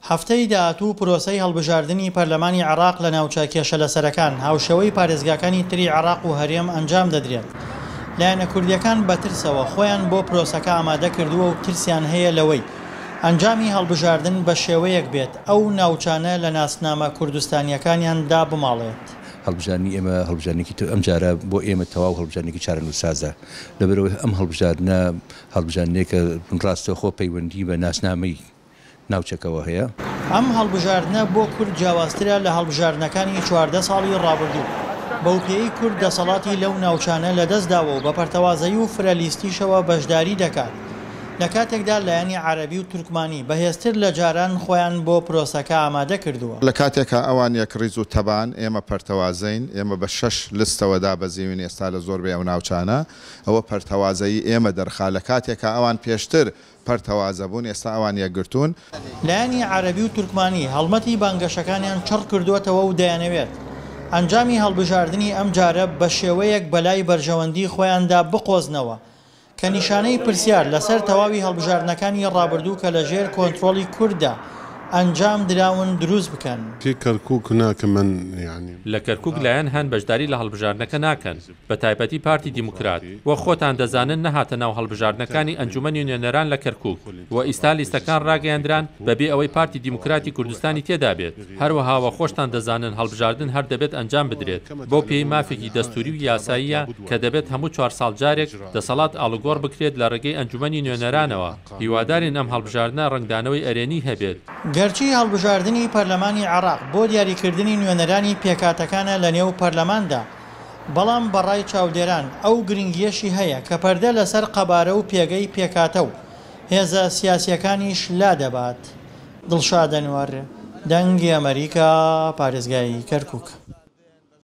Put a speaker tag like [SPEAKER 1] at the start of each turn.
[SPEAKER 1] هەفتەی داهاتوو پرۆسەی هەڵبژاردننی پەرلەمانی عێراق لە ناوچە کێشە لەسەرەکان هاوشێوەی پارێزگاکانی تری عێراق و هەرێم ئەنجام دەدرێت. لایەنە کوردیەکان بەترسەوە خۆیان بۆ پرۆسەکە ئامادە کردووە و ترسیان هەیە لەوەی ئەنجامی هەڵبژاردن بە شێوەیەک بێت ئەو ناوچانە لە ناسنامە کوردستانیەکانیاندا بماڵێت.
[SPEAKER 2] هەڵبژاردننی ئێمە هەڵبژاردنێکی ئەم جارە بۆ ئێمە تەواو هەڵبژاردنێکی چارەنووسسازە لەبەرەوەی ئەم هەڵبژاردنە هەڵبژاردنێکە ڕاستەوخۆ پەیوەندی بە ناسنامەی ناوچەکەەوە هەیە.
[SPEAKER 1] ئەم هەڵبژاردنە بۆ کورد جیاوازترە لە هەڵبژاردنەکانی 14 ساڵی ڕابردوو. بەوپێی کورد دەسەڵاتی لەو ناوچانە لەدەستداوە و بە پەرتەوازایی و فرەلیستیشەوە بەشداری دەکات. لە کاتێکدا لایەنی عەرەبی و تورکمانی بەهێزتر لە جاران خۆیان بۆ پرۆسەکە ئامادە کردووە.
[SPEAKER 3] لە کاتێکە ئەوان یەکڕیز و تەبان ئێمە پەرتەوازەین، ئێمە بە 6 لستەوە دابەزیوین ئێستا لە زۆربەی ئەو ناوچانە ئەوە پەرتەوازایی ئێمە دەرخا لە کاتێکە ئەوان پێشتر پەرتەوازە بوون ئێستا ئەوان یەکگرتوون.
[SPEAKER 1] لایەنی عەرەبی و تورکمانی هەڵمەتی بانگەشەکانیان چڕ کردووەتەوە و دەیانەوێت ئەنجامی هەڵبژاردننی ئەم جارە بە شێوەیەک بەلای بەرژەوەندی خۆیاندا بقۆزنەوە کە نیشانەی پرسیار لەسەر تەواوی هەڵبژاردنەکانی ڕابردوو کە لەژێر کۆنتڕۆڵی کورددا ئەنجام دراون دروست بکەن.
[SPEAKER 4] لە کەرکووک لایەن هەن بەشداری لە هەڵبژاردنەکە ناکەن بە تایبەتی پارتی دیموکرات وە خۆتان دەزانن نەهاتە ناو هەڵبژاردنەکانی ئەنجومەنی نوێنەران لە کەرکووک و ئیستا لیستەکان ڕاگەیاندران بەبێ ئەوەی پارتی دیموکراتی کوردستانی تێدا بێت. هەروەهاوە خۆشتان دەزانن هەڵبژاردن هەر دەبێت ئەنجام بدرێت بۆ پێی مافێکی دەستوری و یاساییە کە دەبێت هەموو 4 ساڵ جارێک دەسەڵات ئاڵوگۆڕ بکرێت لە ڕێگەی ئەنجومەنی نوێنەرانەوە. هیوادارین ئەم هەڵبژاردنە ڕنگدانەوەی ئەرێنی هەبێت.
[SPEAKER 1] گەرچی هەڵبژاردننی پەرلەمانی عێراق بۆ دیاریکردنی نوێنەرانی پێکاتەکانە لە نێو پەرلەماندا، بەڵام بەڕای چاودێران ئەو گرنگیەشی هەیە کە پەردە لەسەر قەبارە و پێگەی پێکاتە و هێزە سیاسیەکانیش لا دەبات. دڵشاد ئەنوەر، دەنگی ئەمریکا، پارێزگای کەرکووک.